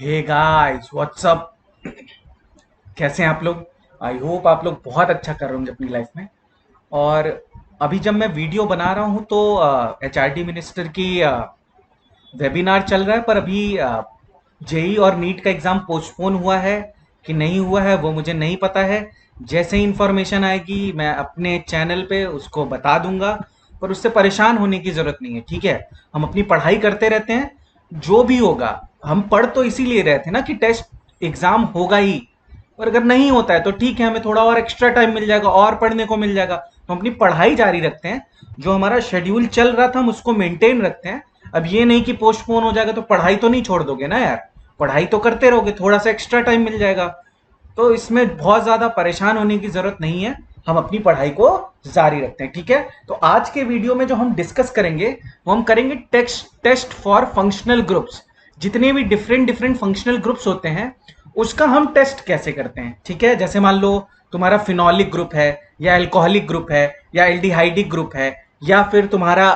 Hey guys what's up. कैसे हैं आप लोग? आई होप आप लोग बहुत अच्छा कर रहे होंगे अपनी लाइफ में। और अभी जब मैं वीडियो बना रहा हूँ तो एचआरडी मिनिस्टर की वेबिनार चल रहा है, पर अभी जेई और नीट का एग्ज़ाम पोस्टपोन हुआ है कि नहीं हुआ है वो मुझे नहीं पता है। जैसे ही इंफॉर्मेशन आएगी मैं अपने चैनल पे उसको बता दूंगा, पर उससे परेशान होने की ज़रूरत नहीं है, ठीक है। हम अपनी पढ़ाई करते रहते हैं, जो भी होगा। हम पढ़ तो इसीलिए रहे थे ना कि टेस्ट एग्ज़ाम होगा ही, और अगर नहीं होता है तो ठीक है, हमें थोड़ा और एक्स्ट्रा टाइम मिल जाएगा और पढ़ने को मिल जाएगा, तो हम अपनी पढ़ाई जारी रखते हैं। जो हमारा शेड्यूल चल रहा था हम उसको मेंटेन रखते हैं। अब ये नहीं कि पोस्टपोन हो जाएगा तो पढ़ाई तो नहीं छोड़ दोगे ना यार, पढ़ाई तो करते रहोगे, थोड़ा सा एक्स्ट्रा टाइम मिल जाएगा। तो इसमें बहुत ज़्यादा परेशान होने की ज़रूरत नहीं है, हम अपनी पढ़ाई को जारी रखते हैं, ठीक है। तो आज के वीडियो में जो हम डिस्कस करेंगे वो हम करेंगे टेस्ट फॉर फंक्शनल ग्रुप्स। जितने भी डिफरेंट डिफरेंट फंक्शनल ग्रुप्स होते हैं उसका हम टेस्ट कैसे करते हैं, ठीक है। जैसे मान लो तुम्हारा फिनॉलिक ग्रुप है, या अल्कोहलिक ग्रुप है, या एल्डिहाइडिक ग्रुप है, या फिर तुम्हारा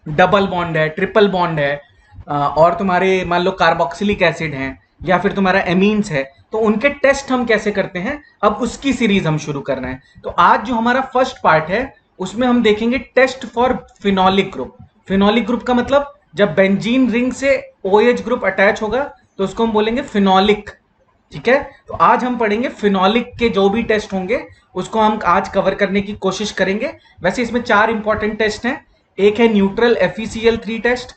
डबल बॉन्ड है, ट्रिपल बॉन्ड है, और तुम्हारे मान लो कार्बोक्सिलिक एसिड हैं, या फिर तुम्हारा एमीन्स है, तो उनके टेस्ट हम कैसे करते हैं, अब उसकी सीरीज हम शुरू कर रहे हैं। तो आज जो हमारा फर्स्ट पार्ट है उसमें हम देखेंगे test for phenolic group. Phenolic group का मतलब जब बेंजीन रिंग से ओएच ग्रुप अटैच होगा तो उसको हम बोलेंगे फिनॉलिक, ठीक है। तो आज हम पढ़ेंगे फिनॉलिक के जो भी टेस्ट होंगे उसको हम आज कवर करने की कोशिश करेंगे। वैसे इसमें चार इंपॉर्टेंट टेस्ट हैं। एक है न्यूट्रल FeCl3 टेस्ट,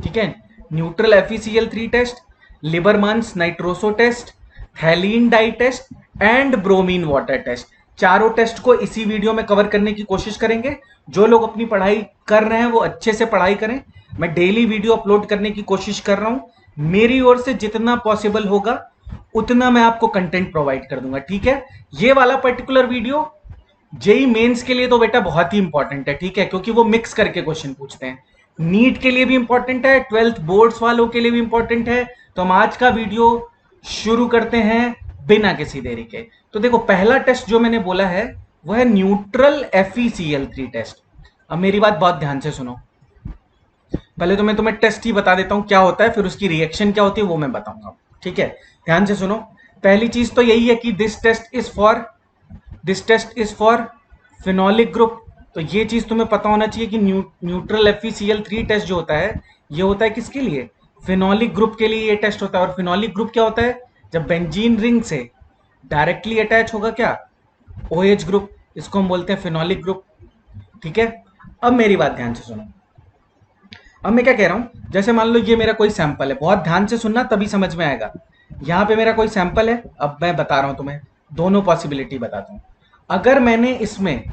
ठीक है, neutral FeCl3 test, Liebermann's nitroso test, phthalein dye test and bromine water test. चारों टेस्ट को इसी वीडियो में कवर करने की कोशिश करेंगे। जो लोग अपनी पढ़ाई कर रहे हैं वो अच्छे से पढ़ाई करें। मैं डेली वीडियो अपलोड करने की कोशिश कर रहा हूं, मेरी ओर से जितना पॉसिबल होगा उतना मैं आपको कंटेंट प्रोवाइड कर दूंगा, ठीक है। ये वाला पर्टिकुलर वीडियो जेई मेंस के लिए तो बेटा बहुत ही इंपॉर्टेंट है, ठीक है, क्योंकि वो मिक्स करके क्वेश्चन पूछते हैं। नीट के लिए भी इंपॉर्टेंट है, ट्वेल्थ बोर्ड्स वालों के लिए भी इंपॉर्टेंट है। तो हम आज का वीडियो शुरू करते हैं बिना किसी देरी के। तो देखो, पहला टेस्ट जो मैंने बोला है वो है न्यूट्रल FeCl3 टेस्ट। अब मेरी बात बहुत ध्यान से सुनो। पहले तो मैं तुम्हें टेस्ट ही बता देता हूं क्या होता है, फिर उसकी रिएक्शन क्या होती है वो मैं बताऊंगा, ठीक है। ध्यान से सुनो। पहली चीज तो यही है कि this test is for phenolic group. तो ये चीज तुम्हें पता होना चाहिए कि न्यूट्रल FeCl3 टेस्ट जो होता है ये होता है किसके लिए? फिनॉलिक ग्रुप के लिए ये टेस्ट होता है। और फिनॉलिक ग्रुप क्या होता है? जब बेंजीन रिंग से डायरेक्टली अटैच होगा क्या, OH ग्रुप, इसको हम बोलते हैं फिनॉलिक ग्रुप, ठीक है। अब मेरी बात ध्यान से सुनो। अब मैं क्या कह रहा हूं, जैसे मान लो ये मेरा कोई सैंपल है, बहुत ध्यान से सुनना तभी समझ में आएगा। यहां पे मेरा कोई सैंपल है, अब मैं बता रहा हूं तुम्हें, दोनों पॉसिबिलिटी बताता हूं। अगर मैंने इसमें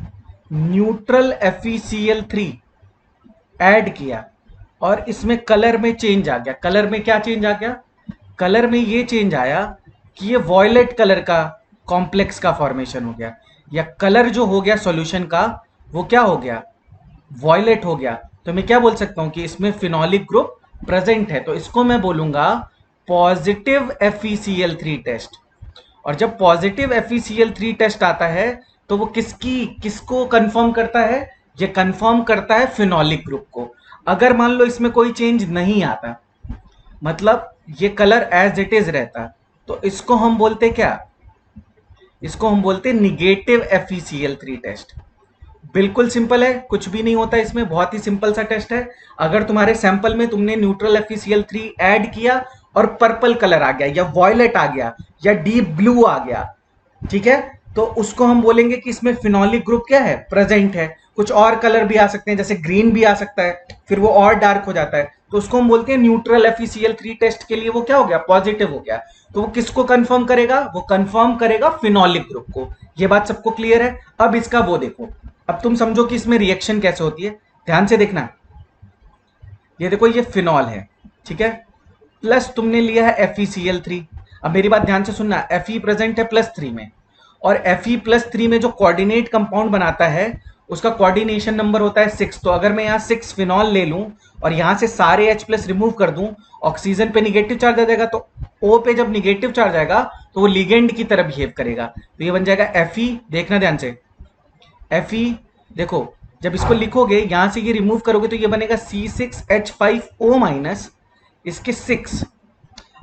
न्यूट्रल FeCl3 ऐड किया और इसमें कलर में चेंज आ गया, कलर में क्या चेंज आ गया? कलर में ये चेंज आया कि ये वॉयलेट कलर का कॉम्प्लेक्स का फॉर्मेशन हो गया, या कलर जो हो गया सॉल्यूशन का वो क्या हो गया? वॉयलेट हो गया। तो मैं क्या बोल सकता हूं कि इसमें फिनॉलिक ग्रुप प्रेजेंट है, तो इसको मैं बोलूंगा पॉजिटिव FeCl3 टेस्ट। और जब पॉजिटिव FeCl3 टेस्ट आता है तो वो किसको कंफर्म करता है? ये कंफर्म करता है फिनॉलिक ग्रुप को। अगर मान लो इसमें कोई चेंज नहीं आता, मतलब ये कलर एज इट इज रहता, तो इसको हम बोलते क्या? इसको हम बोलते निगेटिव FeCl3 टेस्ट। बिल्कुल सिंपल है, कुछ भी नहीं होता इसमें, बहुत ही सिंपल सा टेस्ट है। अगर तुम्हारे सैंपल में तुमने न्यूट्रल FeCl3 ऐड किया और पर्पल कलर आ गया, या वॉयलेट आ गया, या डीप ब्लू आ गया, ठीक है, तो उसको हम बोलेंगे कि इसमें फिनॉलिक ग्रुप क्या है? प्रेजेंट है। कुछ और कलर भी आ सकते हैं, जैसे ग्रीन भी आ सकता है, फिर वो और डार्क हो जाता है, तो उसको हम बोलते हैं न्यूट्रल FeCl3 टेस्ट के लिए वो क्या हो गया? पॉजिटिव हो गया। तो वो किसको कंफर्म करेगा? वो कंफर्म करेगा फिनॉलिक ग्रुप को। ये बात सबको क्लियर है? अब इसका वो देखो, अब तुम समझो कि इसमें रिएक्शन कैसे होती है। ध्यान से देखना, ये देखो, ये फिनॉल है, ठीक है, प्लस तुमने लिया है FeCl3। अब मेरी बात ध्यान से सुनना, Fe प्रेजेंट है +3 में, और Fe+3 में जो कोऑर्डिनेट कंपाउंड बनाता है उसका कोऑर्डिनेशन नंबर होता है 6। तो अगर मैं यहाँ 6 फिनॉल ले लूं और यहाँ से सारे H+ रिमूव कर दूं, ऑक्सीजन पे निगेटिव चार्ज आ जाएगा, तो O पे जब निगेटिव चार्ज आएगा तो वो लिगेंड की तरह बिहेव करेगा। तो ये बन जाएगा Fe, देखना ध्यान से, Fe, देखो, जब इसको लिखोगे यहां से ये रिमूव करोगे तो ये बनेगा C6H5O-, इसके 6।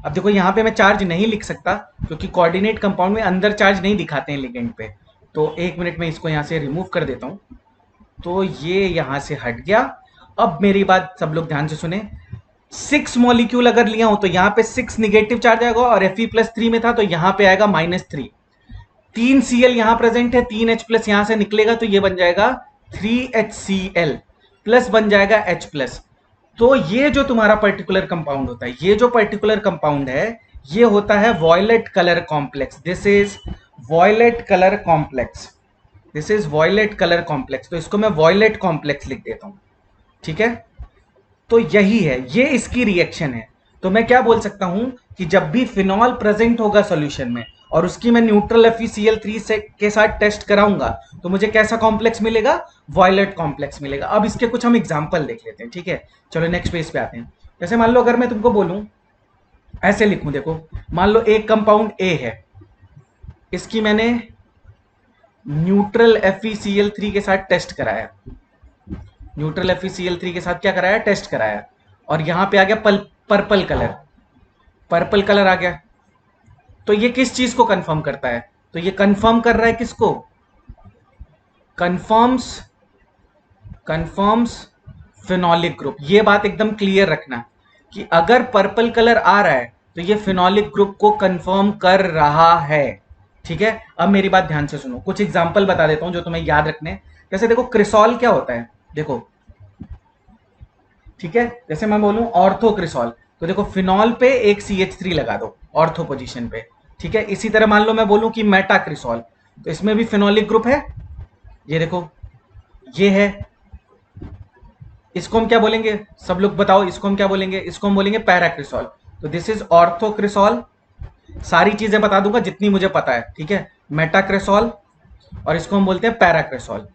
अब देखो यहाँ पे मैं चार्ज नहीं लिख सकता क्योंकि कोऑर्डिनेट कंपाउंड में अंदर चार्ज नहीं दिखाते हैं लिगेंड पे। तो एक मिनट में इसको यहाँ से रिमूव कर देता हूँ। तो ये यहाँ से हट गया। अब मेरी बात सब लोग ध्यान से सुने। 6 मॉलिक्यूल अगर लिया हो तो यहाँ पे 6 निगेटिव चार्ज आएगा और Fe+3 में था तो यहाँ पे आएगा -3। 3 Cl यहाँ प्रेजेंट है, 3 H+ यहाँ से निकलेगा तो ये बन जाएगा 3HCl प्लस बन जाएगा H+। तो ये जो तुम्हारा पर्टिकुलर कंपाउंड होता है, ये जो पर्टिकुलर कंपाउंड है ये होता है violet colour complex. This is violet colour complex. This is violet colour complex. तो इसको मैं वॉयलेट कॉम्प्लेक्स लिख देता हूं, ठीक है। तो यही है, ये इसकी रिएक्शन है। तो मैं क्या बोल सकता हूं कि जब भी फिनॉल प्रेजेंट होगा सॉल्यूशन में और उसकी मैं न्यूट्रल FeCl3 से के साथ टेस्ट कराऊंगा तो मुझे कैसा कॉम्प्लेक्स मिलेगा? वॉयलेट कॉम्प्लेक्स मिलेगा। अब इसके कुछ हम एग्जांपल देख लेते हैं, ठीक है। चलो नेक्स्ट पेज पे आते हैं। जैसे मान लो अगर मैं तुमको बोलूं, ऐसे लिखूं, देखो मान लो एक कंपाउंड ए है, इसकी मैंने न्यूट्रल FeCl3 के साथ टेस्ट कराया। न्यूट्रल FeCl3 के साथ क्या कराया? टेस्ट कराया। और यहां पे आ गया पर्पल कलर। पर्पल कलर आ गया। तो ये किस चीज को कंफर्म करता है? तो ये कंफर्म कर रहा है किसको? Confirms phenolic group. ये बात एकदम क्लियर रखना कि अगर पर्पल कलर आ रहा है तो ये फिनोलिक ग्रुप को कंफर्म कर रहा है, ठीक है। अब मेरी बात ध्यान से सुनो, कुछ एग्जांपल बता देता हूं जो तुम्हें याद रखने। जैसे देखो क्रिसॉल क्या होता है, देखो, ठीक है। जैसे मैं बोलूं ऑर्थो क्रिसॉल, तो देखो फिनॉल पे एक CH3 लगा दो ऑर्थो पोजीशन पे, ठीक है। इसी तरह मान लो मैं बोलूं कि मेटा क्रिसॉल, तो इसमें भी फिनोलिक ग्रुप है। ये देखो, ये है। इसको हम क्या बोलेंगे? सब लोग बताओ, इसको हम क्या बोलेंगे? इसको हम बोलेंगे पैराक्रिसॉल। तो दिस इज ऑर्थोक्रिसॉल। सारी चीजें बता दूंगा जितनी मुझे पता है, ठीक है। मेटाक्रिसॉल और इसको हम बोलते हैं पैराक्रिसॉल।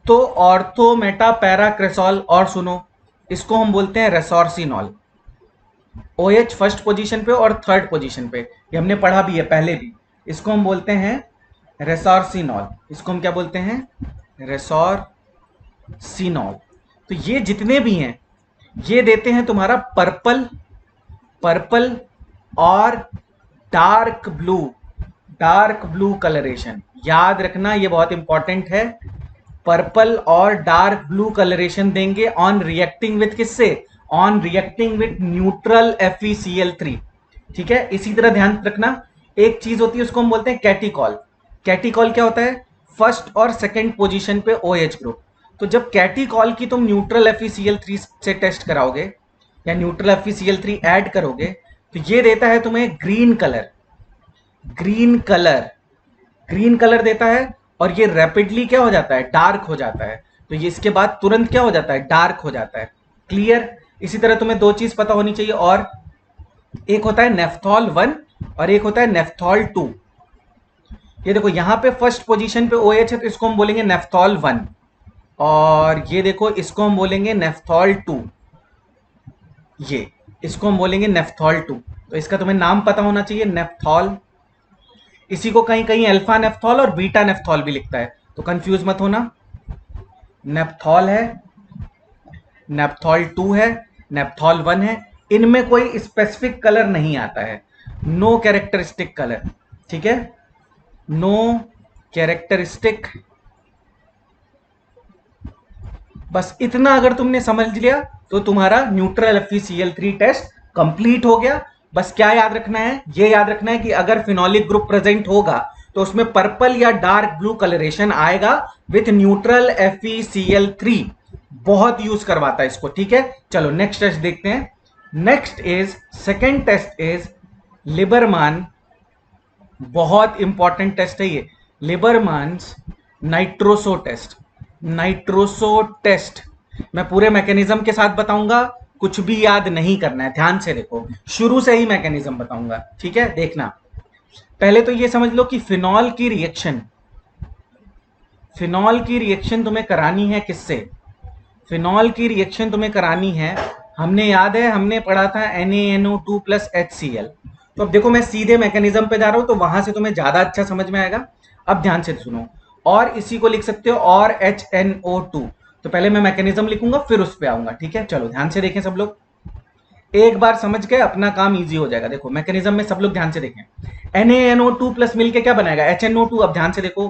तो ऑर्थो मेटा पैराक्रिसॉल। और सुनो, इसको हम बोलते हैं रेसोर्सिनॉल। OH फर्स्ट पोजीशन पे और थर्ड पोजीशन पे, ये हमने पढ़ा भी है पहले भी। इसको हम बोलते हैं रेसोर्सिनॉल। इसको हम क्या बोलते हैं? रेसोर्सिनॉल। तो ये जितने भी हैं ये देते हैं तुम्हारा पर्पल और डार्क ब्लू कलरेशन। याद रखना, ये बहुत इंपॉर्टेंट है। पर्पल और डार्क ब्लू कलरेशन देंगे ऑन रिएक्टिंग विथ किससे? On reacting with neutral FeCl3, ठीक है। इसी तरह ध्यान रखना, एक चीज होती है उसको हम बोलते हैं कैटिकॉल। कैटिकॉल क्या होता है? फर्स्ट और सेकंड पोजीशन पे OH ग्रुप। तो जब कैटिकॉल की तुम न्यूट्रल FeCl3 से टेस्ट कराओगे या न्यूट्रल FeCl3 ऐड करोगे तो ये देता है तुम्हें ग्रीन कलर देता है। और ये रैपिडली क्या हो जाता है? डार्क हो जाता है। तो ये इसके बाद तुरंत क्या हो जाता है? डार्क हो जाता है। क्लियर? इसी तरह तुम्हें दो चीज पता होनी चाहिए और, एक होता है नेफ्थॉल 1 और एक होता है नेफ्थॉल 2। ये देखो यहां पे फर्स्ट पोजीशन पे OH है तो इसको हम बोलेंगे नेफ्थॉल 1 और ये देखो इसको हम बोलेंगे नेफ्थॉल 2। ये इसको हम बोलेंगे नेफ्थॉल 2। तो इसका तुम्हें नाम पता होना चाहिए, नेफ्थॉल। इसी को कहीं कहीं अल्फा नेफ्थॉल और बीटा नेफ्थॉल भी लिखता है, तो कंफ्यूज मत होना। नेफ्थॉल है, नेफ्थॉल 2 है, नेफ्थॉल 1 है। इनमें कोई स्पेसिफिक कलर नहीं आता है, नो कैरेक्टरिस्टिक कलर, ठीक है। No characteristic. बस इतना अगर तुमने समझ लिया तो तुम्हारा न्यूट्रल FeCl3 टेस्ट कंप्लीट हो गया। बस क्या याद रखना है? ये याद रखना है कि अगर फिनोलिक ग्रुप प्रेजेंट होगा तो उसमें पर्पल या डार्क ब्लू कलरेशन आएगा विथ न्यूट्रल FeCl3। बहुत यूज करवाता है इसको, ठीक है। चलो नेक्स्ट टेस्ट देखते हैं। Next is second test is Liebermann. बहुत इंपॉर्टेंट टेस्ट है ये, Liebermann's nitroso test. Nitroso test मैं पूरे मैकेनिज्म के साथ बताऊंगा, कुछ भी याद नहीं करना है, ध्यान से देखो, शुरू से ही मैकेनिज्म बताऊंगा, ठीक है। देखना, पहले तो ये समझ लो कि फिनॉल की रिएक्शन तुम्हें करानी है किससे? फिनॉल की रिएक्शन तुम्हें करानी है, हमने याद है हमने पढ़ा था NaNO2 + HCl। तो अब देखो मैं सीधे मैकेनिज्म पे जा रहा हूं तो वहां से तुम्हें ज्यादा अच्छा समझ में आएगा। अब ध्यान से सुनो, और इसी को लिख सकते हो और HNO2। तो पहले मैं मैकेनिज्म लिखूंगा फिर उस पे आऊंगा, ठीक है। चलो ध्यान से देखें सब लोग। एक बार समझ गए अपना काम इजी हो जाएगा। देखो मैकेनिज्म में सब लोग ध्यान से देखें, NaNO2 प्लस मिलके क्या बनाएगा, HNO2। अब ध्यान से देखो,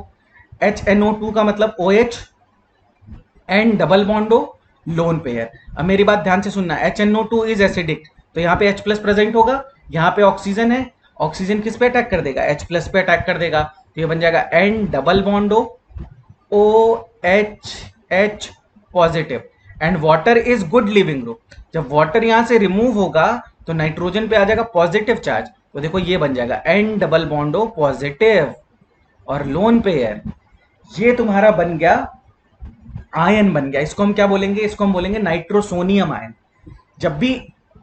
HNO2 का मतलब OH and double bond O, lone pair. अब मेरी बात ध्यान से सुनना, HNO2 इज एसिडिक, तो यहाँ पे H प्लस प्रेजेंट होगा, यहाँ पे ऑक्सीजन है, ऑक्सीजन किस पे अटैक कर देगा, H प्लस पे अटैक कर देगा, तो ये बन जाएगा N double bond O, OH positive. And water is good leaving group, जब वाटर यहां से रिमूव होगा तो नाइट्रोजन पे आ जाएगा पॉजिटिव चार्ज, तो देखो ये बन जाएगा N double bond O positive और लोन पेयर। ये तुम्हारा बन गया आयन बन गया। इसको हम क्या बोलेंगे, इसको हम बोलेंगे नाइट्रोसोनियम आयन। जब भी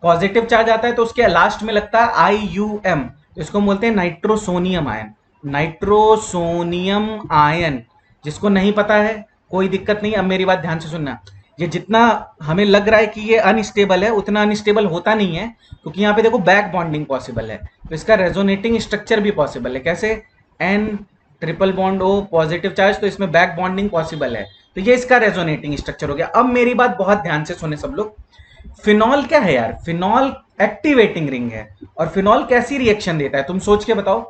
पॉजिटिव चार्ज आता है तो उसके लास्ट में लगता है IUM, तो इसको हम बोलते हैं नाइट्रोसोनियम आयन। नाइट्रोसोनियम आयन, जिसको नहीं पता है कोई दिक्कत नहीं। अब मेरी बात ध्यान से सुनना, ये जितना हमें लग रहा है कि ये अनस्टेबल है उतना अनस्टेबल होता नहीं है, क्योंकि यहाँ पे देखो बैक बॉन्डिंग पॉसिबल है, तो इसका रेजोनेटिंग स्ट्रक्चर भी पॉसिबल है। कैसे, N triple bond O positive charge, तो इसमें बैक बॉन्डिंग पॉसिबल है, तो ये इसका रेजोनेटिंग स्ट्रक्चर हो गया। अब मेरी बात बहुत ध्यान से सुने सब लोग, फिनॉल क्या है यार, फिनॉल एक्टिवेटिंग रिंग है। और फिनॉल कैसी रिएक्शन देता है तुम सोच के बताओ।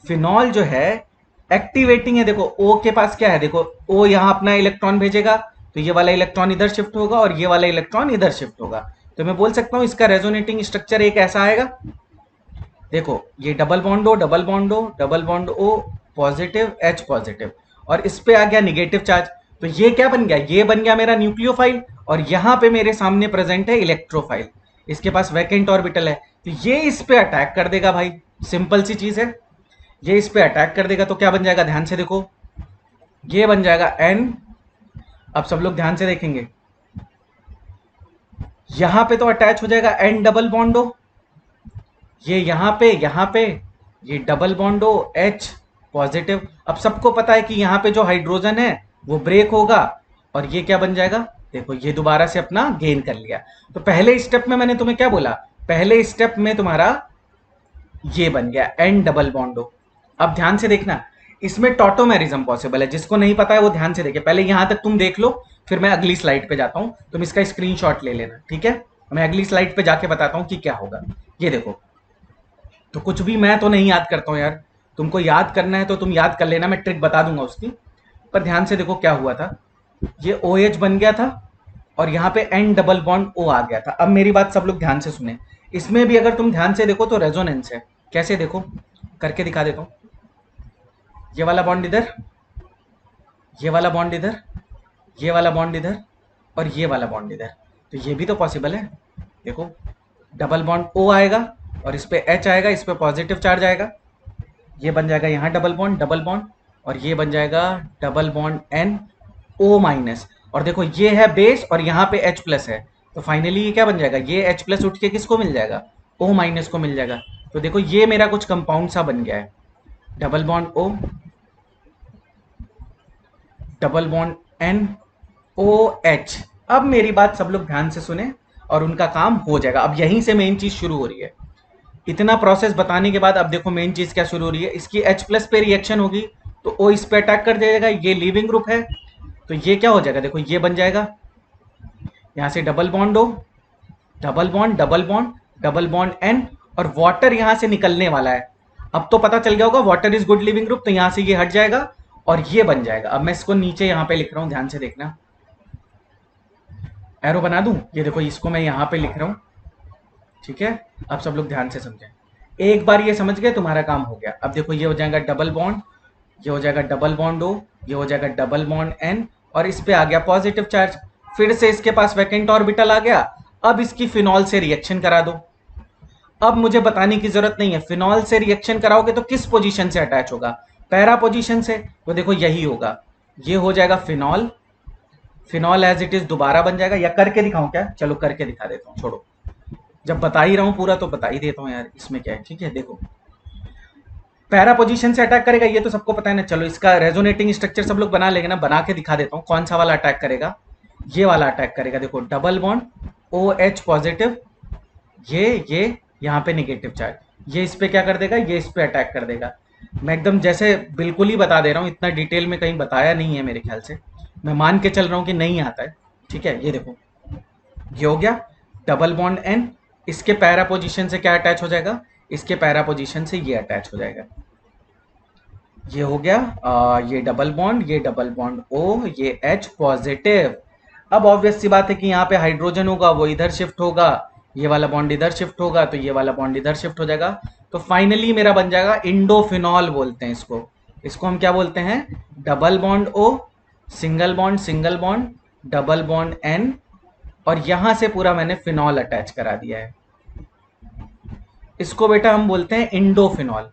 फिनॉल जो है एक्टिवेटिंग है। देखो O के पास क्या है, देखो O यहां अपना इलेक्ट्रॉन भेजेगा, तो ये वाला इलेक्ट्रॉन इधर शिफ्ट होगा और ये वाला इलेक्ट्रॉन इधर शिफ्ट होगा, तो मैं बोल सकता हूं इसका रेजोनेटिंग स्ट्रक्चर एक ऐसा आएगा। देखो ये double bond O double bond O double bond O positive H positive, और इस पे आ गया निगेटिव चार्ज, तो ये क्या बन गया, ये बन गया मेरा न्यूक्लियोफाइल, और यहां पे मेरे सामने प्रेजेंट है इलेक्ट्रोफाइल, इसके पास वैकेंट ऑर्बिटल है, तो ये इस पे अटैक कर देगा भाई। सिंपल सी चीज है, ये इस पे अटैक कर देगा तो क्या बन जाएगा, ध्यान से देखो, ये बन जाएगा N। अब सब लोग ध्यान से देखेंगे, यहां पे तो अटैच हो जाएगा N डबल बॉन्ड O, ये यहां पे ये double bond O H positive. अब सबको पता है कि यहां पे जो हाइड्रोजन है वो ब्रेक होगा, और ये क्या बन जाएगा, देखो ये दोबारा से अपना गेन कर लिया। तो पहले स्टेप में मैंने तुम्हें क्या बोला, पहले स्टेप में तुम्हारा ये बन गया N डबल बॉन्ड O। अब ध्यान से देखना, इसमें टॉटोमेरिज्म पॉसिबल है, जिसको नहीं पता है वो ध्यान से देखे। पहले यहां तक तुम देख लो, फिर मैं अगली स्लाइड पे जाता हूं, तुम इसका स्क्रीनशॉट ले लेना, ठीक है। मैं अगली स्लाइड पे जाके बताता हूं कि क्या होगा। ये देखो, तो कुछ भी मैं तो नहीं याद करता हूं यार, तुमको याद करना है तो तुम याद कर लेना, मैं ट्रिक बता दूंगा उसकी। पर ध्यान से देखो क्या हुआ था, ये OH बन गया था और यहाँ पे N डबल बॉन्ड O आ गया था। अब मेरी बात सब लोग ध्यान से सुने, इसमें भी अगर तुम ध्यान से देखो तो रेजोनेंस है। कैसे, देखो करके दिखा देता हूं, ये वाला बॉन्ड इधर, ये वाला बॉन्ड इधर, ये वाला बॉन्ड इधर, और ये वाला बॉन्ड इधर, तो ये भी तो पॉसिबल है। देखो डबल बॉन्ड O आएगा और इस पे H आएगा, इस पे पॉजिटिव चार्ज आएगा, ये बन जाएगा यहाँ डबल बॉन्ड, और ये बन जाएगा double bond N O minus, और देखो ये है बेस और यहाँ पे H प्लस है, तो फाइनली ये क्या बन जाएगा, ये H प्लस उठ के किसको मिल जाएगा, O माइनस को मिल जाएगा। तो देखो ये मेरा कुछ कंपाउंड सा बन गया है, double bond O double bond N OH। अब मेरी बात सब लोग ध्यान से सुने और उनका काम हो जाएगा। अब यहीं से मेन चीज शुरू हो रही है। इतना प्रोसेस बताने के बाद अब देखो मेन चीज क्या शुरू हो रही है, इसकी H प्लस पे रिएक्शन होगी तो O इस पे अटैक कर देगा, ये लीविंग ग्रुप है, तो ये क्या हो जाएगा, देखो ये बन जाएगा यहां से double bond O double bond double bond double bond N, और वाटर यहां से निकलने वाला है। अब तो पता चल गया होगा water is good leaving group, तो यहां से ये हट जाएगा और ये बन जाएगा। अब मैं इसको नीचे यहां पे लिख रहा हूं, ध्यान से देखना, एरो बना दूं, ये देखो इसको मैं यहां पे लिख रहा हूं, ठीक है। अब सब लोग ध्यान से समझें, एक बार ये समझ गए तुम्हारा काम हो गया। अब देखो ये हो जाएगा डबल बॉन्ड, ये हो जाएगा डबल बॉन्ड O, ये हो जाएगा डबल बॉन्ड N, और इस पे आ गया पॉजिटिव चार्ज, फिर से इसके पास वैकेंट ऑर्बिटल आ गया। अब इसकी फिनॉल से रिएक्शन करा दो। अब मुझे बताने की जरूरत नहीं है, फिनॉल से रिएक्शन कराओगे तो किस पोजीशन से अटैच होगा, पैरा पोजीशन से, तो देखो यही होगा, ये हो जाएगा phenol, phenol as it is दोबारा बन जाएगा। या करके दिखाऊं क्या, चलो करके दिखा देता हूं, छोड़ो, जब बता ही रहा हूं पूरा तो बता ही देता हूं यार, इसमें क्या है, ठीक है। देखो पैरा पोजीशन से अटैक करेगा, ये तो सबको पता है ना। चलो इसका रेजोनेटिंग स्ट्रक्चर सब लोग बना लेंगे ना, बना के दिखा देता हूं कौन सा वाला अटैक करेगा। ये वाला अटैक करेगा, देखो डबल बॉन्ड OH पॉजिटिव, ये यहाँ पे निगेटिव चार्ज, ये इस पे क्या कर देगा, ये इस पे अटैक कर देगा। मैं एकदम जैसे बिल्कुल ही बता दे रहा हूँ, इतना डिटेल में कहीं बताया नहीं है मेरे ख्याल से, मैं मान के चल रहा हूँ कि नहीं आता है, ठीक है। ये देखो ये हो गया डबल बॉन्ड N इसके पैरा पोजीशन से क्या अटैच हो जाएगा, इसके पैरा पोजीशन से ये अटैच हो जाएगा। ये हो गया ये डबल बॉन्ड, ये डबल बॉन्ड O, ये H पॉजिटिव। अब ऑब्वियस सी बात है कि यहाँ पे हाइड्रोजन होगा वो इधर शिफ्ट होगा, ये वाला बॉन्ड इधर शिफ्ट होगा, तो ये वाला बॉन्ड इधर शिफ्ट हो जाएगा। तो फाइनली मेरा बन जाएगा इंडोफिनॉल बोलते हैं इसको। इसको हम क्या बोलते हैं, double bond O, single bond, double bond N, और यहां से पूरा मैंने फिनॉल अटैच करा दिया है। इसको बेटा हम बोलते हैं इंडोफिनॉल।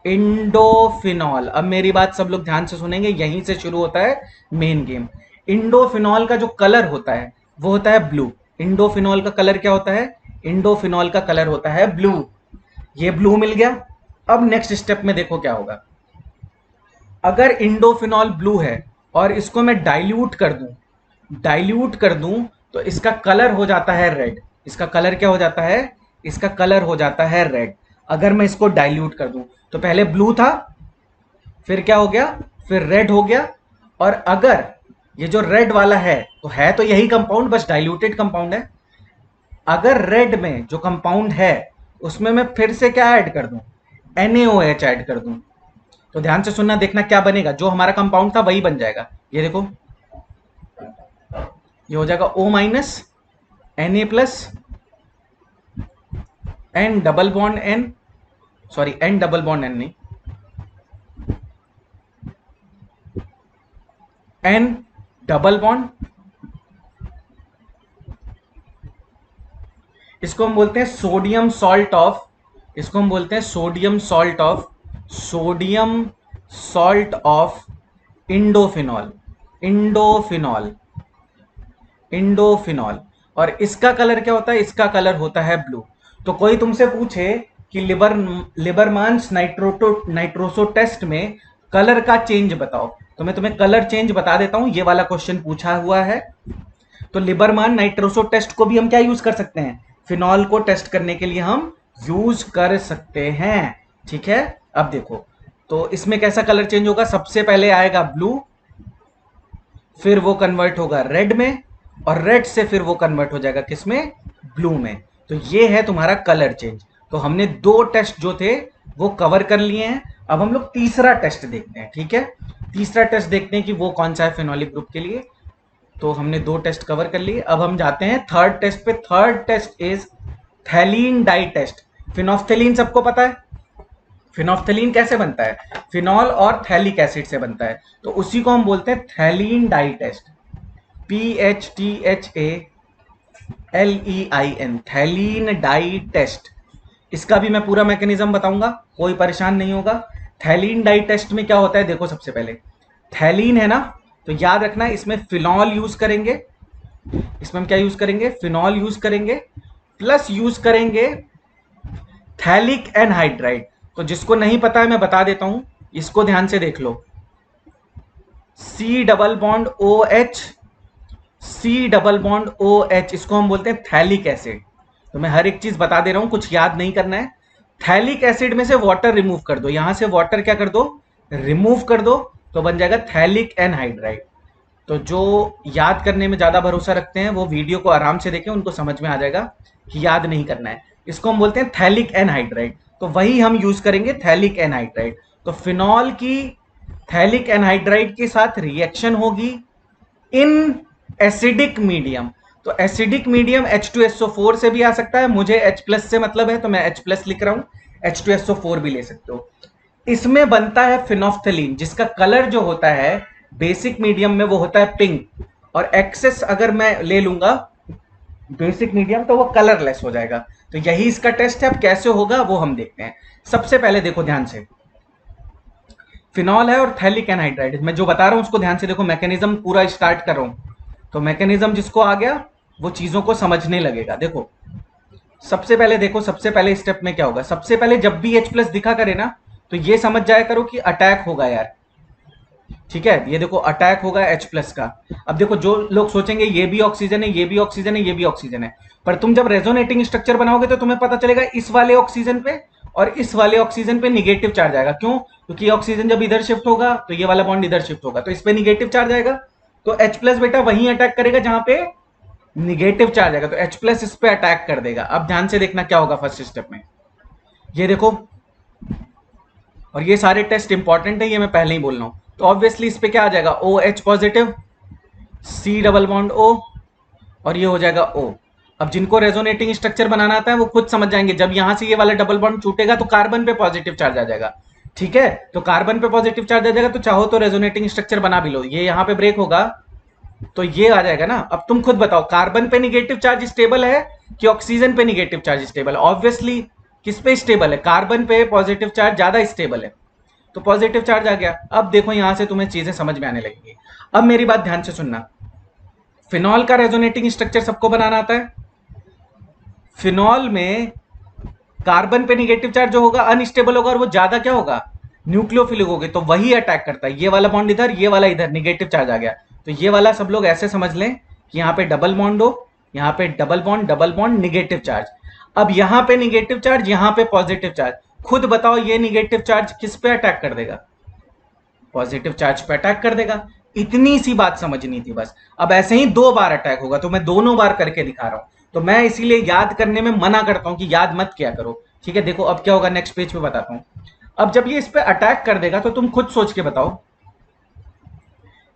इंडोफिनॉल, अब मेरी बात सब लोग ध्यान से सुनेंगे, यहीं से शुरू होता है मेन गेम। इंडोफिनॉल का जो कलर होता है वो होता है ब्लू। इंडोफिनॉल का कलर क्या होता है, इंडोफिनॉल का कलर होता है ब्लू। ये ब्लू मिल गया। अब नेक्स्ट स्टेप में देखो क्या होगा। अगर इंडोफिनॉल ब्लू है और इसको मैं डाइल्यूट कर दूं तो इसका कलर हो जाता है रेड। इसका कलर क्या हो जाता है, इसका कलर हो जाता है रेड। अगर मैं इसको डाइल्यूट कर दूं तो पहले ब्लू था, फिर क्या हो गया, फिर रेड हो गया। और अगर ये जो रेड वाला है तो यही कंपाउंड, बस डाइल्यूटेड कंपाउंड है। अगर रेड में जो कंपाउंड है उसमें मैं फिर से क्या ऐड कर दूं, NaOH ऐड कर दूं, तो ध्यान से सुनना, देखना क्या बनेगा। जो हमारा कंपाउंड था वही बन जाएगा। ये देखो, ये हो जाएगा O minus Na plus N double bond N, sorry N double bond N नहीं, N डबल बॉन्ड, इसको हम बोलते हैं सोडियम सॉल्ट ऑफ, इसको हम बोलते हैं sodium salt of, sodium salt of indophenol, indophenol, indophenol. और इसका कलर क्या होता है, इसका कलर होता है ब्लू। तो कोई तुमसे पूछे कि लिबरमांस नाइट्रोसो टेस्ट में कलर का चेंज बताओ, तो मैं तुम्हें कलर चेंज बता देता हूं। ये वाला क्वेश्चन पूछा हुआ है। तो लिबरमान नाइट्रोसो टेस्ट को भी हम क्या यूज कर सकते हैं, फिनॉल को टेस्ट करने के लिए हम यूज कर सकते हैं। ठीक है, अब देखो तो इसमें कैसा कलर चेंज होगा। सबसे पहले आएगा ब्लू, फिर वो कन्वर्ट होगा रेड में, और रेड से फिर वो कन्वर्ट हो जाएगा किसमें, ब्लू में। तो ये है तुम्हारा कलर चेंज। तो हमने दो टेस्ट जो थे वो कवर कर लिए हैं। अब हम लोग तीसरा टेस्ट देखते हैं। ठीक है, तीसरा टेस्ट देखते हैं कि वो कौन सा है फिनोलिक ग्रुप के लिए। तो हमने दो टेस्ट कवर कर लिए, अब हम जाते हैं थर्ड टेस्ट पे। Third test is phthalein dye test. Phenolphthalein सबको पता है, फिनोफ्थेलीन कैसे बनता है, फिनॉल और थैलिक एसिड से बनता है, तो उसी को हम बोलते हैं phthalein dye test. PHTHALEIN, phthalein dye test. इसका भी मैं पूरा मैकेनिज्म बताऊंगा, कोई परेशान नहीं होगा। थैलीन डाई टेस्ट में क्या होता है, देखो सबसे पहले थैलीन है ना, तो याद रखना इसमें फिनॉल यूज करेंगे। इसमें हम क्या यूज करेंगे, फिनॉल यूज करेंगे, प्लस यूज करेंगे थैलिक एनहाइड्राइड। तो जिसको नहीं पता है मैं बता देता हूं, इसको ध्यान से देख लो। C double bond OH, C double bond OH, इसको हम बोलते हैं थैलिक एसिड। तो मैं हर एक चीज बता दे रहा हूं, कुछ याद नहीं करना है। थैलिक एसिड में से वाटर रिमूव कर दो, यहां से वाटर क्या कर दो, रिमूव कर दो, तो बन जाएगा थैलिक एनहाइड्राइड। तो जो याद करने में ज्यादा भरोसा रखते हैं वो वीडियो को आराम से देखें, उनको समझ में आ जाएगा कि याद नहीं करना है। इसको हम बोलते हैं थैलिक एनहाइड्राइड, तो वही हम यूज करेंगे थैलिक एनहाइड्राइड। तो फिनॉल की थैलिक एनहाइड्राइड के साथ रिएक्शन होगी इन एसिडिक मीडियम। तो एसिडिक मीडियम H2SO4 से भी आ सकता है, मुझे H प्लस से मतलब है तो मैं H प्लस लिख रहा हूं, H2SO4 भी ले सकते हो। इसमें बनता है फिनोफ्थेलीन, जिसका कलर जो होता है बेसिक मीडियम में वो होता है पिंक, और एक्सेस अगर मैं ले लूंगा बेसिक मीडियम तो वो कलरलेस हो जाएगा। तो यही इसका टेस्ट है। अब कैसे होगा वो हम देखते हैं। सबसे पहले देखो ध्यान से, फिनॉल है और थैलिक एनहाइड्राइड, मैं जो बता रहा हूं उसको ध्यान से देखो, मैकेनिज्म पूरा स्टार्ट कर रहा हूं। तो मैकेनिज्म जिसको आ गया वो चीजों को समझने लगेगा। देखो सबसे पहले देखो, सबसे पहले स्टेप में क्या होगा, सबसे पहले जब भी H प्लस दिखा करे ना तो ये समझ जाया करो कि अटैक होगा यार। ठीक है, ये देखो अटैक होगा H प्लस का। अब देखो जो लोग सोचेंगे ये भी ऑक्सीजन है, ये भी ऑक्सीजन है, ये भी ऑक्सीजन है, पर तुम जब रेजोनेटिंग स्ट्रक्चर बनाओगे तो तुम्हें पता चलेगा इस वाले ऑक्सीजन पे और इस वाले ऑक्सीजन पे निगेटिव चार्ज आएगा। क्यों, क्योंकि ऑक्सीजन जब इधर शिफ्ट होगा तो ये वाला बॉन्ड इधर शिफ्ट होगा, तो इस पे निगेटिव चार्ज आएगा। तो H प्लस बेटा वहीं अटैक करेगा जहां पे निगेटिव चार्ज आएगा तो H प्लस इस पे अटैक कर देगा। अब ध्यान से देखना क्या होगा फर्स्ट स्टेप में, ये देखो, और ये सारे टेस्ट इंपॉर्टेंट है, ये मैं पहले ही बोल रहा हूं। तो ऑब्वियसली इस पे क्या आ जाएगा, OH positive, C double bond O, और ये हो जाएगा O। अब जिनको रेजोनेटिंग स्ट्रक्चर बनाना आता है वो खुद समझ जाएंगे, जब यहां से ये वाला डबल बॉन्ड छूटेगा तो कार्बन पे पॉजिटिव चार्ज आ जाएगा। ठीक है, तो कार्बन पे पॉजिटिव चार्ज आ जाएगा तो चाहो तो रेजोनेटिंग स्ट्रक्चर बना भी लो, ये यहां पे ब्रेक होगा तो ये आ जाएगा ना। अब तुम खुद बताओ, कार्बन पे निगेटिव चार्ज स्टेबल है कि ऑक्सीजन पे निगेटिव चार्ज स्टेबल है? ऑब्वियसली किस पे स्टेबल है, कार्बन पे पॉजिटिव चार्ज ज्यादा स्टेबल है, तो पॉजिटिव चार्ज आ गया। अब देखो यहां से तुम्हें चीजें समझ में आने लगेंगी। अब मेरी बात ध्यान से सुनना, फिनॉल का रेजोनेटिंग स्ट्रक्चर सबको बनाना आता है। फिनॉल में कार्बन पे निगेटिव चार्ज जो होगा अनस्टेबल होगा और वो ज्यादा क्या होगा, न्यूक्लियोफिलिक होगी, तो वही अटैक करता है। ये वाला बॉन्ड इधर, ये वाला इधर, निगेटिव चार्ज आ गया, तो ये वाला सब लोग ऐसे समझ लें कि यहाँ पे डबल बॉन्ड हो, यहाँ पे डबल बॉन्ड निगेटिव चार्ज। अब यहाँ पे निगेटिव चार्ज, यहाँ पे पॉजिटिव चार्ज, खुद बताओ ये निगेटिव चार्ज किस पे अटैक कर देगा, पॉजिटिव चार्ज पे अटैक कर देगा। इतनी सी बात समझनी थी बस। अब ऐसे ही 2 बार अटैक होगा, तो मैं दोनों बार करके दिखा रहा हूं, तो मैं इसीलिए याद करने में मना करता हूं कि याद मत किया करो। ठीक है, देखो अब क्या होगा, नेक्स्ट पेज पे बताता हूं। अब जब ये इस पे अटैक कर देगा तो तुम खुद सोच के बताओ,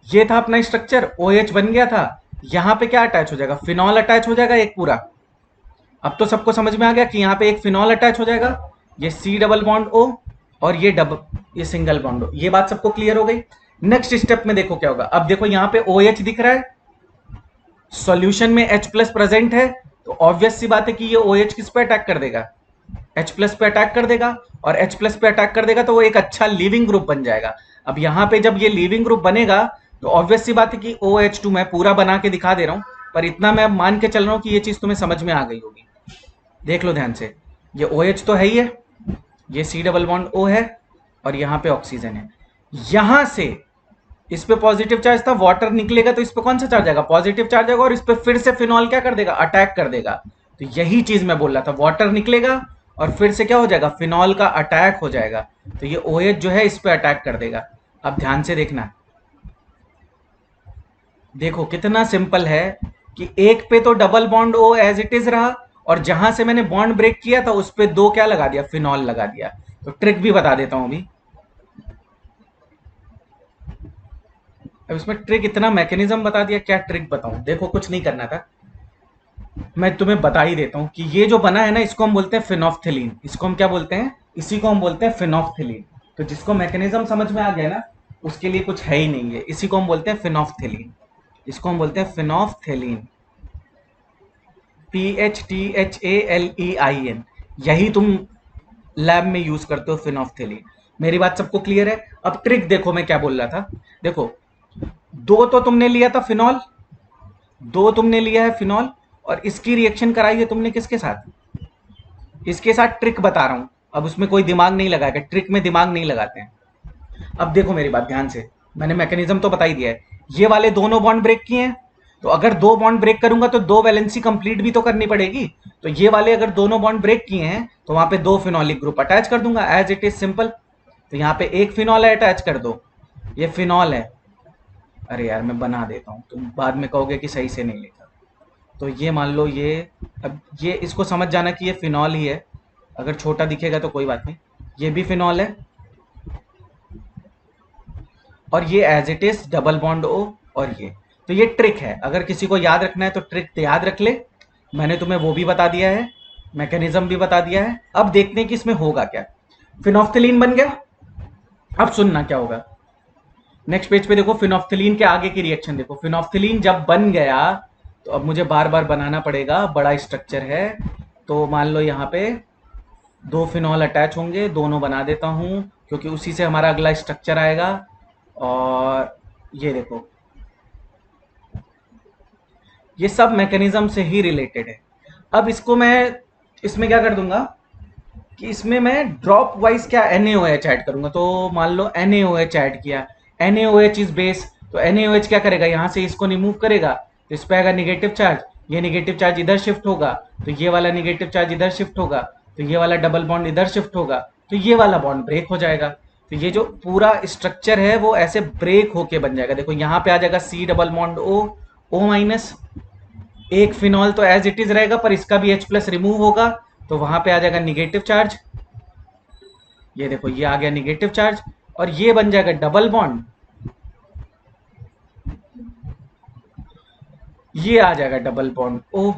ये था अपना स्ट्रक्चर, OH बन गया था, यहां पे क्या अटैच हो जाएगा, फिनॉल अटैच हो जाएगा एक पूरा। अब तो सबको समझ में आ गया कि यहाँ पे एक फिनॉल अटैच हो जाएगा, ये C डबल बॉन्ड O, और ये सिंगल बॉन्ड O। ये बात सबको क्लियर हो गई। नेक्स्ट स्टेप में देखो क्या होगा। अब देखो यहाँ पे OH दिख रहा है, सॉल्यूशन में H प्लस प्रेजेंट है, तो ऑब्वियस सी बात है कि ये OH किस पे अटैक कर देगा, H प्लस पे अटैक कर देगा, और H प्लस पे अटैक कर देगा तो वो एक अच्छा लीविंग ग्रुप बन जाएगा। अब यहाँ पे जब ये लीविंग ग्रुप बनेगा तो ऑब्वियस सी बात है कि OH2 मैं पूरा बना के दिखा दे रहा हूं, पर इतना मैं मान के चल रहा हूं कि ये चीज तुम्हें समझ में आ गई होगी। देख लो ध्यान से, ये OH तो है ही है, ये C डबल बॉन्ड O है, और यहाँ पे ऑक्सीजन है। यहां से इस पे पॉजिटिव चार्ज था, वाटर निकलेगा तो इस पे कौन सा चार्ज आएगा, पॉजिटिव चार्ज आएगा, और इस पे फिर से फिनॉल क्या कर देगा, अटैक कर देगा। तो यही चीज मैं बोल रहा था, वाटर निकलेगा और फिर से क्या हो जाएगा, फिनॉल का अटैक हो जाएगा, तो ये OH जो है इस पे अटैक कर देगा। अब ध्यान से देखना, देखो कितना सिंपल है कि एक पे तो double bond O as it is रहा, और जहां से मैंने बॉन्ड ब्रेक किया था उस पे 2 क्या लगा दिया, फिनॉल लगा दिया। तो ट्रिक भी बता देता हूं अभी। अब इसमें ट्रिक, इतना मैकेनिज्म बता दिया, क्या ट्रिक बताऊं। देखो कुछ नहीं करना था, मैं तुम्हें बता ही देता हूं कि ये जो बना है ना, इसको हम बोलते हैं फिनोफ्थिलीन। इसको हम क्या बोलते हैं, इसी को हम बोलते हैं फिनोफ्थिलीन। तो जिसको मैकेनिज्म समझ में आ गया ना, उसके लिए कुछ है ही नहीं है, इसी को हम बोलते हैं फिनोफ्थिलीन। इसको हम बोलते हैं फिनोफ्थिलीन, PHTHALEIN। यही तुम लैब में यूज करते हो, फिनोफ्थिलीन। मेरी बात सबको क्लियर है। अब ट्रिक देखो मैं क्या बोल रहा था। देखो, 2 तो तुमने लिया था फिनॉल, 2 तुमने लिया है फिनॉल, और इसकी रिएक्शन कराई है तुमने किसके साथ, इसके साथ। ट्रिक बता रहा हूं, अब उसमें कोई दिमाग नहीं लगाएगा, ट्रिक में दिमाग नहीं लगाते हैं। अब देखो मेरी बात ध्यान से, मैंने मैकेनिज्म तो बता ही दिया है। ये वाले दोनों बॉन्ड ब्रेक किए हैं, तो अगर 2 बॉन्ड ब्रेक करूंगा तो 2 वैलेंसी कंप्लीट भी तो करनी पड़ेगी। तो ये वाले अगर दोनों बॉन्ड ब्रेक किए हैं तो वहां पे 2 फिनॉलिक ग्रुप अटैच कर दूंगा, एज इट इज सिंपल। तो यहाँ पे एक फिनॉल है, अटैच कर दो, ये फिनॉल है। अरे यार मैं बना देता हूँ, तुम बाद में कहोगे कि सही से नहीं लिखा। तो ये मान लो ये, अब ये इसको समझ जाना कि ये फिनॉल ही है, अगर छोटा दिखेगा तो कोई बात नहीं, ये भी फिनॉल है, और ये as it is double bond O, और ये। तो ये ट्रिक है, अगर किसी को याद रखना है तो ट्रिक याद रख ले। मैंने तुम्हें वो भी बता दिया है, मैकेनिज्म भी बता दिया है। अब देखते हैं कि इसमें होगा क्या। फिनोफ्थिलीन बन गया, अब सुनना क्या होगा। नेक्स्ट पेज पे देखो, फिनोफ्थिलीन के आगे की रिएक्शन देखो। फिनोफ्थिलीन जब बन गया तो अब मुझे बार बार बनाना पड़ेगा, बड़ा स्ट्रक्चर है। तो मान लो यहाँ पे 2 फिनॉल अटैच होंगे, दोनों बना देता हूँ क्योंकि उसी से हमारा अगला स्ट्रक्चर आएगा। और ये देखो, ये सब मैकेनिज्म से ही रिलेटेड है। अब इसको मैं इसमें क्या कर दूंगा कि इसमें मैं ड्रॉप वाइज क्या NaOH ऐड करूंगा। तो मान लो NaOH ऐड किया, NaOH इज बेस, तो NaOH क्या करेगा, यहां से इसको रिमूव करेगा, तो इस पे आएगा निगेटिव चार्ज, ये निगेटिव चार्ज इधर शिफ्ट होगा, तो ये वाला निगेटिव चार्ज इधर शिफ्ट होगा, तो ये वाला डबल बॉन्ड इधर शिफ्ट होगा, तो ये वाला बॉन्ड ब्रेक हो जाएगा। तो ये जो पूरा स्ट्रक्चर है वो ऐसे ब्रेक होके बन जाएगा। देखो यहाँ पे आ जाएगा C double bond O, O minus, एक फिनॉल तो एज इट इज रहेगा, पर इसका भी H+ रिमूव होगा, तो वहां पे आ जाएगा निगेटिव चार्ज। ये देखो ये आ गया निगेटिव चार्ज, और ये बन जाएगा डबल बॉन्ड, ये आ जाएगा डबल बॉन्ड ओ।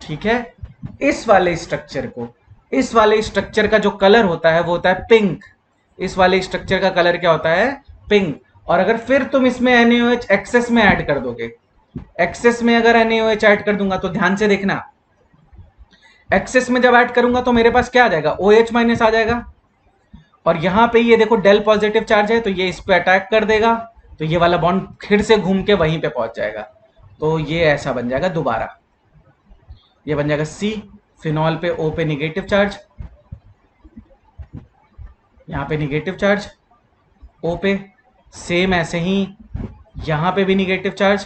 ठीक है, इस वाले स्ट्रक्चर को, इस वाले स्ट्रक्चर का जो कलर होता है वो होता है पिंक। इस वाले स्ट्रक्चर का कलर क्या होता है? पिंक। और अगर फिर तुम इसमें NaOH एक्सेस में ऐड कर दोगे, एक्सेस में अगर NaOH ऐड कर दूंगा तो ध्यान से देखना, एक्सेस में जब ऐड करूंगा तो मेरे पास क्या आ जाएगा? OH- आ जाएगा। और यहां पे ये देखो डेल पॉजिटिव चार्ज है, तो ये इस पे अटैक कर देगा, तो ये वाला बॉन्ड फिर से घूम के वहीं पे पहुंच जाएगा। तो ये ऐसा बन जाएगा दोबारा, ये बन जाएगा C, फिनॉल पे O पे निगेटिव चार्ज, यहाँ पे निगेटिव चार्ज O पे, सेम ऐसे ही यहाँ पे भी निगेटिव चार्ज।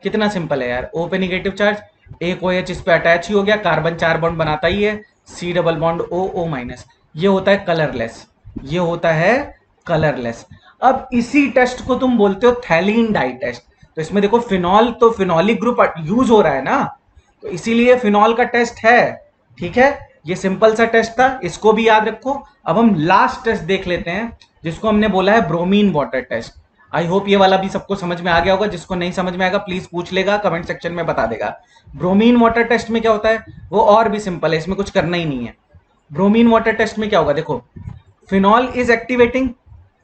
कितना सिंपल है यार, O पे निगेटिव चार्ज, एक OH इस पे अटैच ही हो गया, कार्बन 4 बॉन्ड बनाता ही है, C double bond O, O-। ये होता है कलरलेस, ये होता है कलरलेस। अब इसी टेस्ट को तुम बोलते हो थैलीन डाई टेस्ट। तो इसमें देखो फिनॉल, तो फिनॉलिक ग्रुप यूज हो रहा है ना, तो इसीलिए फिनॉल का टेस्ट है। ठीक है, ये सिंपल सा टेस्ट था, इसको भी याद रखो। अब हम लास्ट टेस्ट देख लेते हैं, जिसको हमने बोला है bromine water test. I hope ये वाला भी सबको समझ में आ गया होगा, जिसको नहीं समझ में आएगा प्लीज पूछ लेगा, कमेंट सेक्शन में बता देगा। ब्रोमीन वाटर टेस्ट में क्या होता है, वो और भी सिंपल है, इसमें कुछ करना ही नहीं है। ब्रोमीन वाटर टेस्ट में क्या होगा, देखो, phenol is activating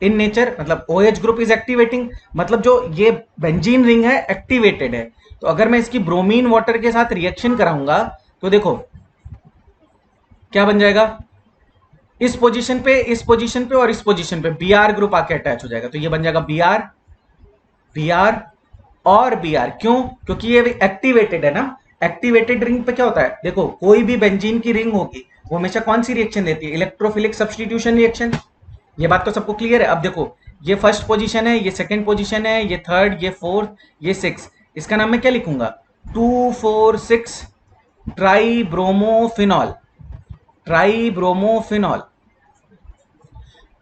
in nature, मतलब OH ग्रुप इज एक्टिवेटिंग, मतलब जो ये बेंजीन रिंग है एक्टिवेटेड है। तो अगर मैं इसकी ब्रोमीन वाटर के साथ रिएक्शन कराऊंगा तो देखो क्या बन जाएगा, इस पोजीशन पे, इस पोजीशन पे और इस पोजीशन पे Br ग्रुप आके अटैच हो जाएगा, तो ये बन जाएगा Br, Br और Br। क्यों? क्योंकि ये एक्टिवेटेड है ना। एक्टिवेटेड रिंग पे क्या होता है, देखो कोई भी बेंजीन की रिंग होगी वो हमेशा कौन सी रिएक्शन देती है? Electrophilic substitution reaction. ये बात तो सबको क्लियर है। अब देखो ये फर्स्ट पोजीशन है, ये सेकंड पोजीशन है, ये थर्ड, ये फोर्थ, ये 6। इसका नाम मैं क्या लिखूंगा? 2,4,6 ट्राई ब्रोमोफिनॉल, ट्राई ब्रोमोफिनॉल।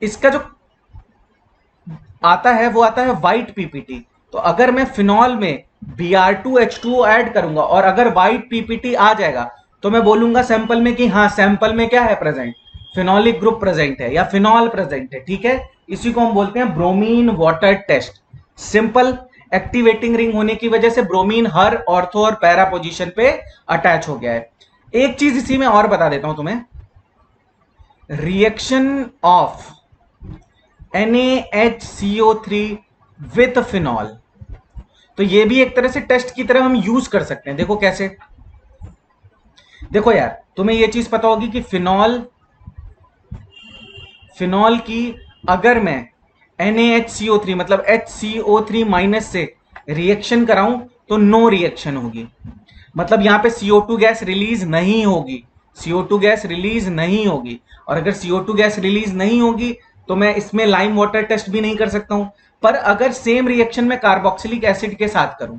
इसका जो आता है वो आता है व्हाइट पीपीटी। तो अगर मैं फिनॉल में Br2H2O ऐड करूंगा और अगर व्हाइट पीपीटी आ जाएगा तो मैं बोलूंगा सैंपल में कि हाँ सैंपल में क्या है प्रेजेंट, फिनॉलिक ग्रुप प्रेजेंट है या फिनॉल प्रेजेंट है। ठीक है, इसी को हम बोलते हैं bromine water test. Simple, activating ring होने की वजह से ब्रोमीन हर ऑर्थो और पैरा पोजीशन पे अटैच हो गया है। एक चीज इसी में और बता देता हूं तुम्हें, reaction of NaHCO3 with phenol, तो ये भी एक तरह से टेस्ट की तरह हम यूज कर सकते हैं। देखो कैसे, देखो यार तुम्हें ये चीज पता होगी कि फिनॉल, फिनॉल की अगर मैं NaHCO3 मतलब HCO3- से रिएक्शन कराऊं तो नो रिएक्शन होगी, मतलब यहां पे CO2 गैस रिलीज नहीं होगी, CO2 गैस रिलीज नहीं होगी। और अगर CO2 गैस रिलीज नहीं होगी तो मैं इसमें लाइम वाटर टेस्ट भी नहीं कर सकता हूं। पर अगर सेम रिएक्शन में कार्बोक्सिलिक एसिड के साथ करूं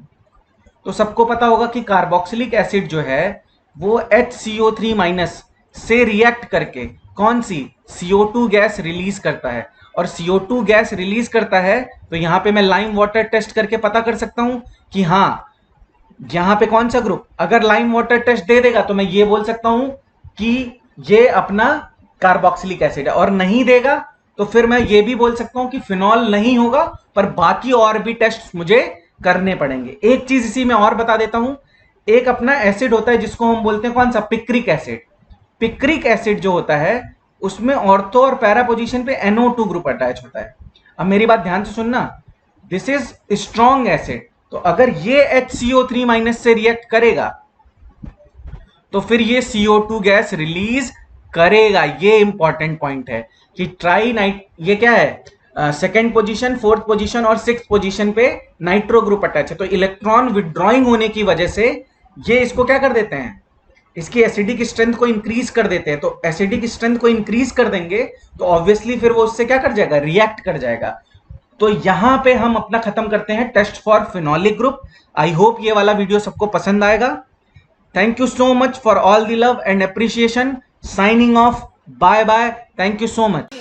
तो सबको पता होगा कि कार्बोक्सिलिक एसिड जो है वो HCO3- से रिएक्ट करके कौन सी CO2 गैस रिलीज करता है। और CO2 गैस रिलीज करता है तो यहां पे मैं लाइम वाटर टेस्ट करके पता कर सकता हूं कि हाँ यहां पे कौन सा ग्रुप, अगर लाइम वाटर टेस्ट दे देगा तो मैं ये बोल सकता हूं कि ये अपना कार्बोक्सिलिक एसिड है, और नहीं देगा तो फिर मैं ये भी बोल सकता हूं कि फिनॉल नहीं होगा, पर बाकी और भी टेस्ट मुझे करने पड़ेंगे। एक चीज इसी में और बता देता हूं, एक अपना एसिड होता है जिसको हम बोलते हैं कौन सा, पिक्रिक एसिड। पिक्रिक एसिड जो होता है उसमें ऑर्थो और पैरा पोजीशन पे NO2 ग्रुप अटैच होता है। अब मेरी बात ध्यान से सुनना, दिस इज स्ट्रॉन्ग एसिड, तो अगर ये HCO3- से रिएक्ट करेगा तो फिर ये CO2 गैस रिलीज करेगा। ये इंपॉर्टेंट पॉइंट है कि ट्राई नाइट, ये क्या है, सेकेंड पोजीशन, फोर्थ पोजीशन और सिक्स पोजीशन पे नाइट्रो ग्रुप अटैच है, तो इलेक्ट्रॉन विड्रॉइंग होने की वजह से ये इसको क्या कर देते हैं, इसकी एसिडिक स्ट्रेंथ को इंक्रीज कर देते हैं। तो एसिडिक स्ट्रेंथ को इंक्रीज कर देंगे तो ऑब्वियसली फिर वो उससे क्या कर जाएगा, रिएक्ट कर जाएगा। तो यहां पे हम अपना खत्म करते हैं test for phenolic group. I hope ये वाला वीडियो सबको पसंद आएगा। Thank you so much for all the love and appreciation. Signing off, bye bye, thank you so much.